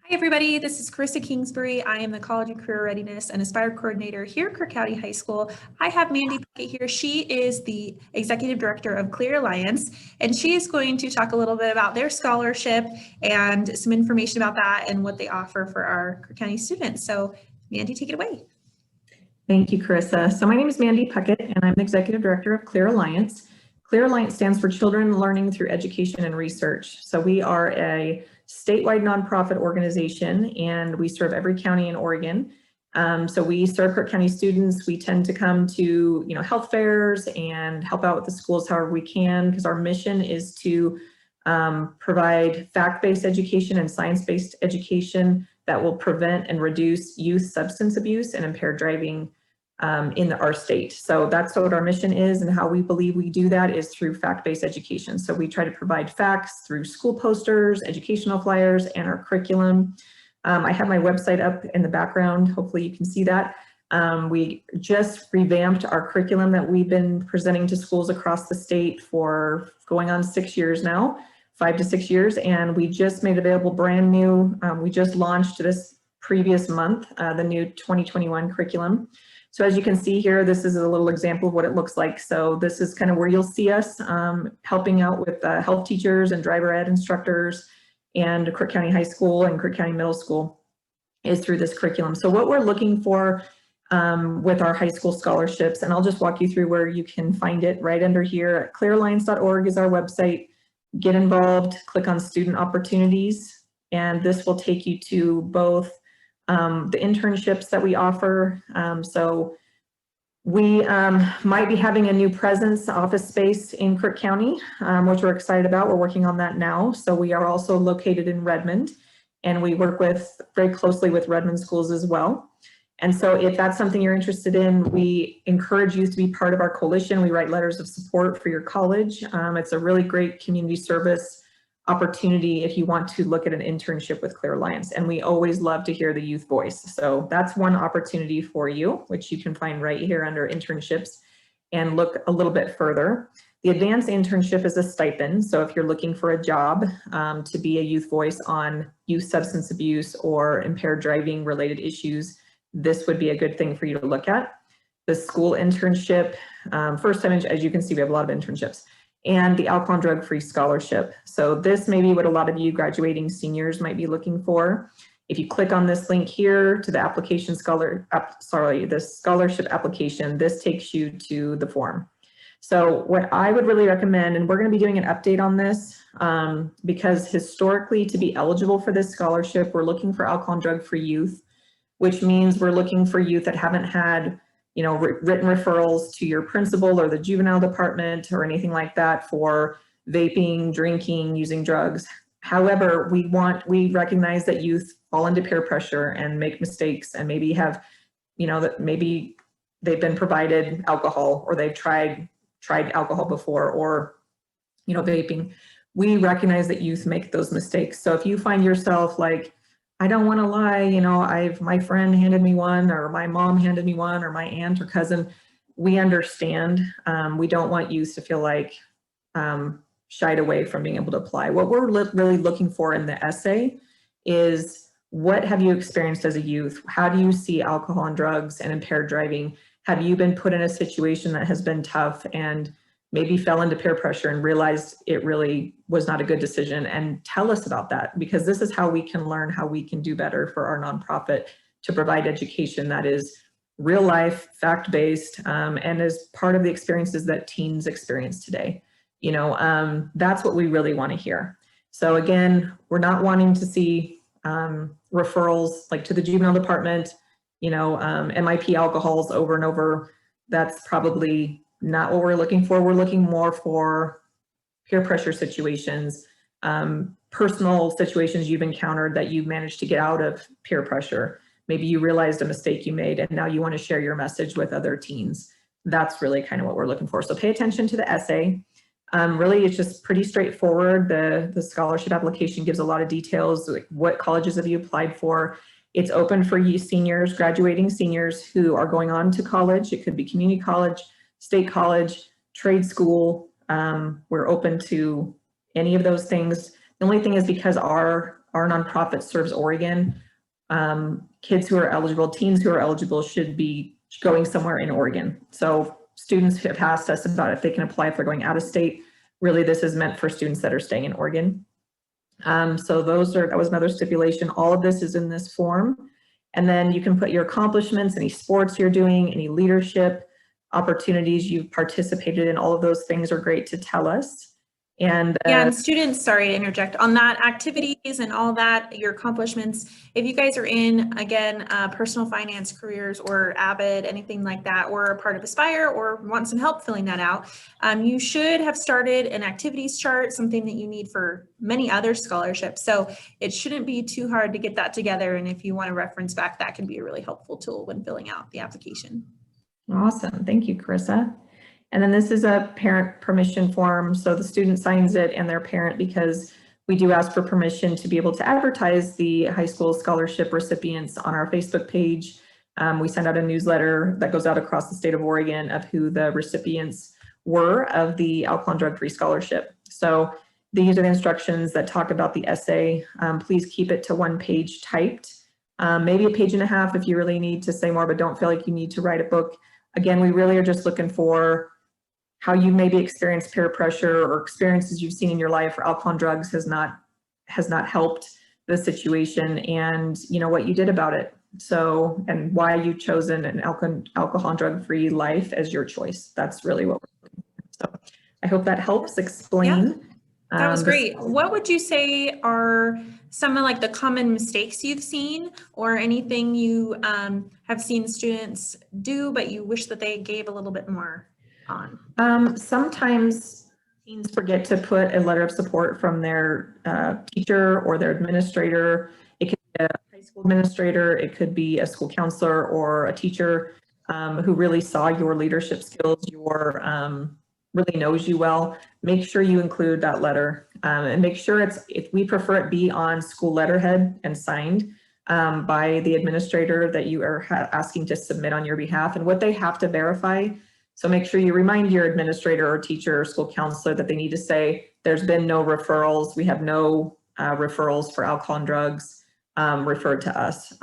Hi everybody, this is Carissa Kingsbury. I am the College and Career Readiness and Aspire Coordinator here at Crook County High School. I have Mandy Puckett here. She is the Executive Director of Clear Alliance, and she is going to talk a little bit about their scholarship and some information about that and what they offer for our Crook County students. So Mandy, take it away. Thank you, Carissa. So my name is Mandy Puckett, and I'm the Executive Director of Clear Alliance. Clear Alliance stands for Children Learning Through Education and Research. So we are a statewide nonprofit organization, and we serve every county in Oregon. So we serve Crook County students. We tend to come to health fairs and help out with the schools however we can, because our mission is to provide fact-based education and science-based education that will prevent and reduce youth substance abuse and impaired driving in our state. So that's what our mission is, and how we believe we do that is through fact-based education. So we try to provide facts through school posters, educational flyers, and our curriculum. I have my website up in the background. Hopefully you can see that. We just revamped our curriculum that we've been presenting to schools across the state for going on 6 years now, 5 to 6 years, and we just made available brand new. We just launched this previous month, the new 2021 curriculum. So as you can see here, this is a little example of what it looks like. So this is kind of where you'll see us helping out with health teachers and driver ed instructors and Crook County High School and Crook County Middle School is through this curriculum. So what we're looking for with our high school scholarships, and I'll just walk you through where you can find it right under here. Clearalliance.org is our website. Get involved, click on student opportunities, and this will take you to both the internships that we offer. So we might be having a new presence office space in Crook County, which we're excited about. We're working on that now. So we are also located in Redmond, and we work very closely with Redmond schools as well. And so if that's something you're interested in, we encourage you to be part of our coalition. We write letters of support for your college. It's a really great community service opportunity if you want to look at an internship with Clear Alliance, and we always love to hear the youth voice. So that's one opportunity for you, which you can find right here under internships and look a little bit further. The advanced internship is a stipend. So if you're looking for a job to be a youth voice on youth substance abuse or impaired driving related issues, this would be a good thing for you to look at. The school internship, first time, as you can see, we have a lot of internships, and the alcohol and drug-free scholarship. So this may be what a lot of you graduating seniors might be looking for. If you click on this link here to the application the scholarship application, this takes you to the form. So what I would really recommend, and we're going to be doing an update on this because historically, to be eligible for this scholarship, we're looking for alcohol and drug-free youth, which means we're looking for youth that haven't had written referrals to your principal or the juvenile department or anything like that for vaping, drinking, using drugs. However, we recognize that youth fall into peer pressure and make mistakes, and maybe have, that maybe they've been provided alcohol or they've tried alcohol before, or, vaping. We recognize that youth make those mistakes. So if you find yourself like, I don't want to lie, my friend handed me one, or my mom handed me one, or my aunt or cousin, we understand. We don't want youth to feel like shied away from being able to apply. What we're really looking for in the essay is, what have you experienced as a youth? How do you see alcohol and drugs and impaired driving? Have you been put in a situation that has been tough and maybe fell into peer pressure and realized it really was not a good decision? And tell us about that, because this is how we can learn how we can do better for our nonprofit to provide education that is real life, fact-based, and is part of the experiences that teens experience today. That's what we really want to hear. So again, we're not wanting to see referrals like to the juvenile department, MIP alcohols over and over. That's probably not what we're looking for. We're looking more for peer pressure situations, personal situations you've encountered that you've managed to get out of peer pressure. Maybe you realized a mistake you made and now you want to share your message with other teens. That's really kind of what we're looking for. So pay attention to the essay. Really, it's just pretty straightforward. The scholarship application gives a lot of details, like what colleges have you applied for. It's open for you seniors, graduating seniors who are going on to college. It could be community college, state college, trade school. We're open to any of those things. The only thing is, because our our nonprofit serves Oregon. Kids who are eligible, teens who are eligible should be going somewhere in Oregon. So students have asked us about if they can apply if they're going out of state. Really, this is meant for students that are staying in Oregon. So that was another stipulation. All of this is in this form. And then you can put your accomplishments, any sports you're doing, any leadership opportunities you've participated in. All of those things are great to tell us. And yeah, and students, sorry to interject, on that activities and all that, your accomplishments, if you guys are in, again, personal finance careers or Avid, anything like that, or a part of Aspire or want some help filling that out, you should have started an activities chart, something that you need for many other scholarships. So it shouldn't be too hard to get that together. And if you want to reference back, that can be a really helpful tool when filling out the application. Awesome. Thank you, Carissa. And then this is a parent permission form. So the student signs it and their parent, because we do ask for permission to be able to advertise the high school scholarship recipients on our Facebook page. We send out a newsletter that goes out across the state of Oregon of who the recipients were of the Alcohol and Drug-Free Scholarship. So these are the instructions that talk about the essay. Please keep it to 1 page typed, maybe 1.5 pages if you really need to say more, but don't feel like you need to write a book. Again, we really are just looking for how you maybe experienced peer pressure or experiences you've seen in your life where alcohol and drugs has not helped the situation, and you know what you did about it. So, and why you've chosen an alcohol and drug-free life as your choice. That's really what we're looking for. So I hope that helps explain. Yeah, that was great. What would you say are some of like the common mistakes you've seen, or anything you have seen students do, but you wish that they gave a little bit more on? Sometimes teens forget to put a letter of support from their teacher or their administrator. It could be a high school administrator, it could be a school counselor or a teacher who really saw your leadership skills, really knows you well. Make sure you include that letter and make sure if we prefer it be on school letterhead and signed by the administrator that you are asking to submit on your behalf, and what they have to verify. So make sure you remind your administrator or teacher or school counselor that they need to say, there's been no referrals. We have no referrals for alcohol and drugs referred to us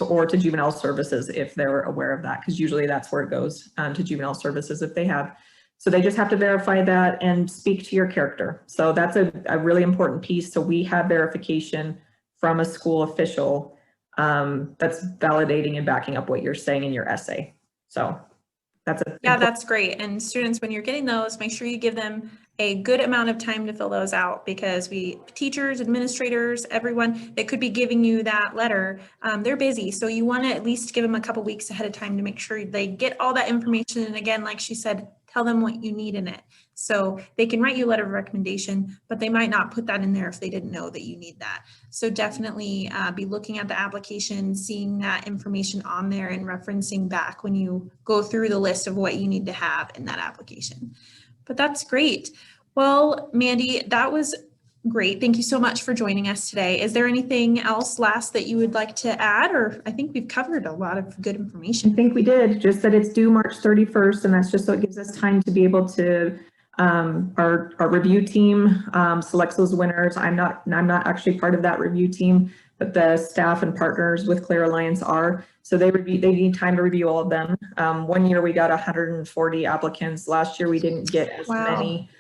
or to juvenile services if they're aware of that, because usually that's where it goes to juvenile services if they have. So they just have to verify that and speak to your character. So that's a really important piece. So we have verification from a school official that's validating and backing up what you're saying in your essay. So that's great. And students, when you're getting those, make sure you give them a good amount of time to fill those out, because teachers, administrators, everyone that could be giving you that letter, they're busy. So you want to at least give them a couple weeks ahead of time to make sure they get all that information. And again, like she said, tell them what you need in it. So they can write you a letter of recommendation, but they might not put that in there if they didn't know that you need that. So definitely be looking at the application, seeing that information on there and referencing back when you go through the list of what you need to have in that application. But that's great. Well, Mandy, that was great. Thank you so much for joining us today. Is there anything else last that you would like to add? Or I think we've covered a lot of good information. I think we did, just that it's due March 31st, and that's just so it gives us time to be able to, our review team selects those winners. I'm not actually part of that review team, but the staff and partners with Clear Alliance are. So they need time to review all of them. 1 year we got 140 applicants. Last year we didn't get as many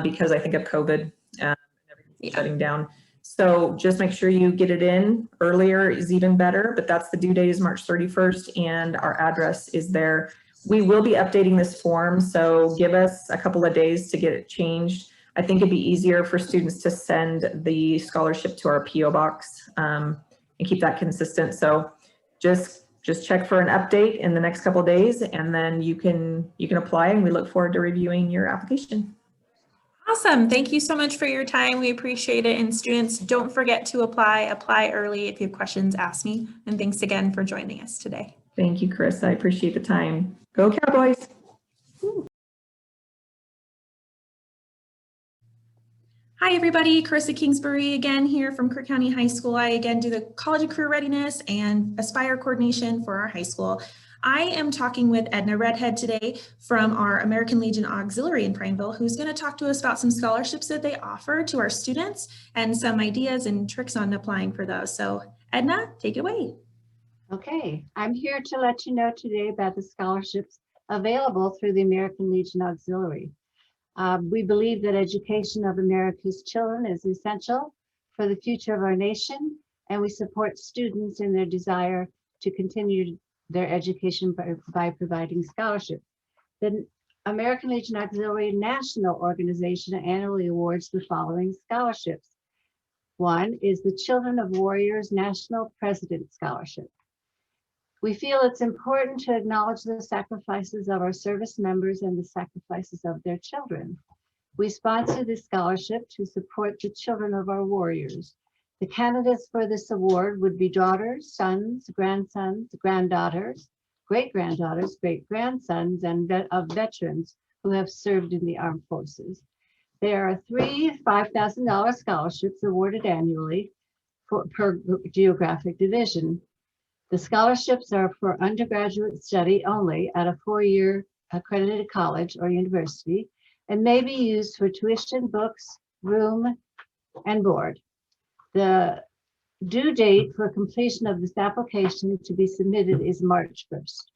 because I think of COVID and everything shutting down. So just make sure you get it in earlier is even better, but that's the due date is March 31st and our address is there. We will be updating this form, so give us a couple of days to get it changed. I think it'd be easier for students to send the scholarship to our PO box and keep that consistent. So just check for an update in the next couple of days, and then you can apply, and we look forward to reviewing your application. Awesome. Thank you so much for your time. We appreciate it. And students, don't forget to apply early. If you have questions, ask me. And thanks again for joining us today. Thank you, Chris. I appreciate the time. Go Cowboys. Hi, everybody. Carissa Kingsbury again here from Crook County High School. I again do the College of Career Readiness and Aspire coordination for our high school. I am talking with Edna Redhead today from our American Legion Auxiliary in Prineville, who's going to talk to us about some scholarships that they offer to our students and some ideas and tricks on applying for those. So Edna, take it away. Okay, I'm here to let you know today about the scholarships available through the American Legion Auxiliary. We believe that education of America's children is essential for the future of our nation, and we support students in their desire to continue their education by providing scholarships. The American Legion Auxiliary National Organization annually awards the following scholarships. One is the Children of Warriors National President Scholarship. We feel it's important to acknowledge the sacrifices of our service members and the sacrifices of their children. We sponsor this scholarship to support the children of our warriors. The candidates for this award would be daughters, sons, grandsons, granddaughters, great-granddaughters, great-grandsons, and of veterans who have served in the armed forces. There are 3 $5,000 scholarships awarded annually per geographic division. The scholarships are for undergraduate study only at a 4-year accredited college or university and may be used for tuition, books, room, and board. The due date for completion of this application to be submitted is March 1st.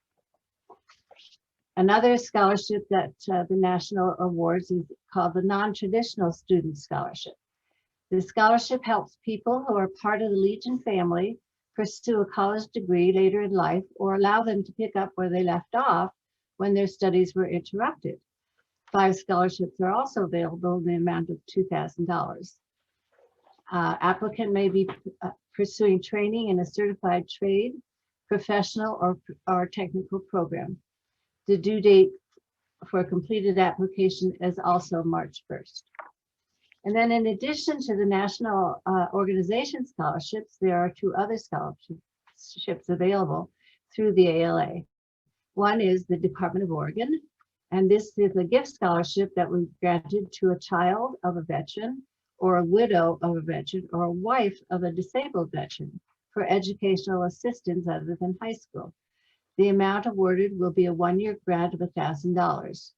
Another scholarship that the National awards is called the Non-Traditional Student Scholarship. This scholarship helps people who are part of the Legion family pursue a college degree later in life or allow them to pick up where they left off when their studies were interrupted. 5 scholarships are also available in the amount of $2,000. Applicant may be pursuing training in a certified trade, professional, or technical program. The due date for a completed application is also March 1st. And then in addition to the National Organization Scholarships, there are 2 other scholarships available through the ALA. One is the Department of Oregon, and this is a gift scholarship that was granted to a child of a veteran or a widow of a veteran or a wife of a disabled veteran for educational assistance other than high school. The amount awarded will be a 1-year grant of $1,000.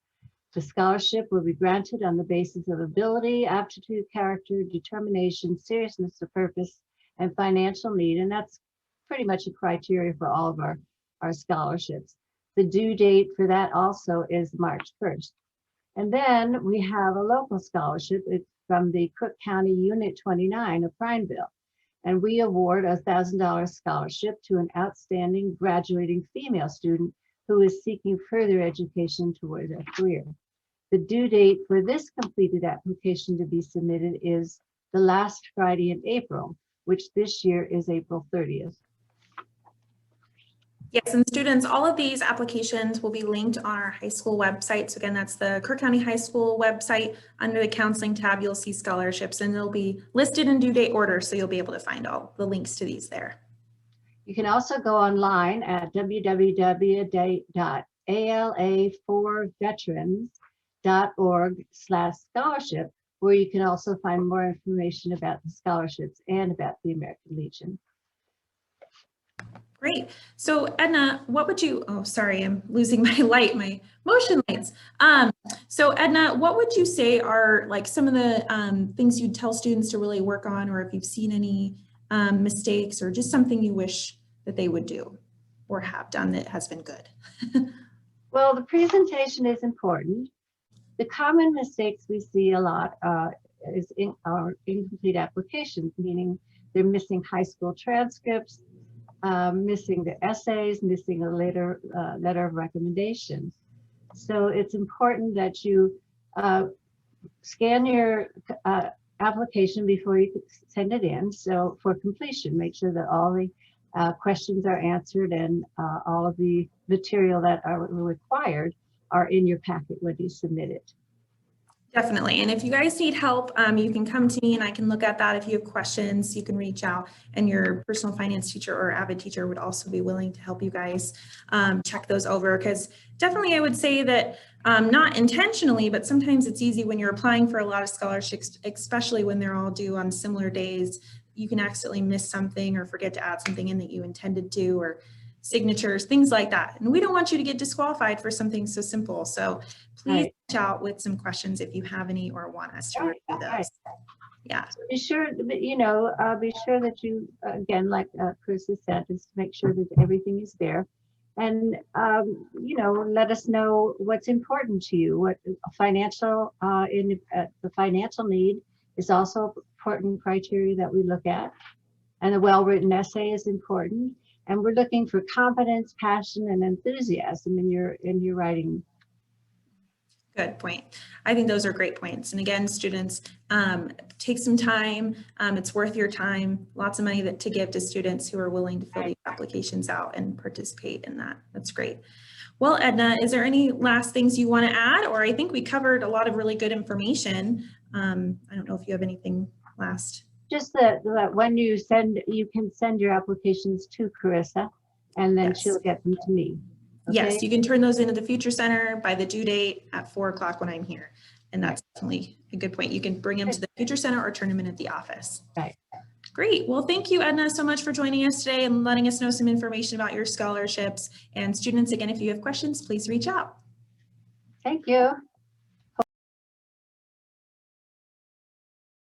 The scholarship will be granted on the basis of ability, aptitude, character, determination, seriousness of purpose, and financial need. And that's pretty much a criteria for all of our scholarships. The due date for that also is March 1st. And then we have a local scholarship. It's from the Crook County Unit 29 of Prineville. And we award a $1,000 scholarship to an outstanding graduating female student who is seeking further education toward a career. The due date for this completed application to be submitted is the last Friday in April, which this year is April 30th. Yes, and students, all of these applications will be linked on our high school website. So again, that's the Crook County High School website. Under the counseling tab, you'll see scholarships and they'll be listed in due date order. So you'll be able to find all the links to these there. You can also go online at www.ala4veterans.org/scholarship, where you can also find more information about the scholarships and about the American Legion. Great. So Edna, what would you, oh, sorry, I'm losing my motion lights. So Edna, what would you say are like some of the things you'd tell students to really work on, or if you've seen any mistakes or just something you wish that they would do or have done that has been good? Well, the presentation is important. The common mistakes we see a lot is our incomplete applications, meaning they're missing high school transcripts, missing the essays, missing a letter of recommendation. So it's important that you scan your application before you send it in. So for completion, make sure that all the questions are answered and all of the material that are required are in your packet when you submit it. Definitely. And if you guys need help, you can come to me and I can look at that. If you have questions, you can reach out, and your personal finance teacher or AVID teacher would also be willing to help you guys check those over. Because definitely I would say that not intentionally, but sometimes it's easy when you're applying for a lot of scholarships, especially when they're all due on similar days, you can accidentally miss something or forget to add something in that you intended to, or signatures, things like that. And we don't want you to get disqualified for something so simple. So please Right. reach out with some questions if you have any or want us to Right, review those. right. Yeah. So be sure, be sure that you, again, like Chris has said, just make sure that everything is there. And, let us know what's important to you. What financial, the financial need is also important criteria that we look at. And a well-written essay is important. And we're looking for confidence, passion, and enthusiasm in your writing. Good point. I think those are great points. And again, students, take some time. It's worth your time. Lots of money to give to students who are willing to fill these applications out and participate in that. That's great. Well, Edna, is there any last things you want to add? Or I think we covered a lot of really good information. I don't know if you have anything last. Just that when you can send your applications to Carissa, and then Yes. she'll get them to me. Yes, Okay? you can turn those into the Future Center by the due date at 4 o'clock when I'm here. And that's definitely a good point. You can bring them to the Future Center or turn them in at the office. Right. Great. Well, thank you, Edna, so much for joining us today and letting us know some information about your scholarships. And students, again, if you have questions, please reach out. Thank you.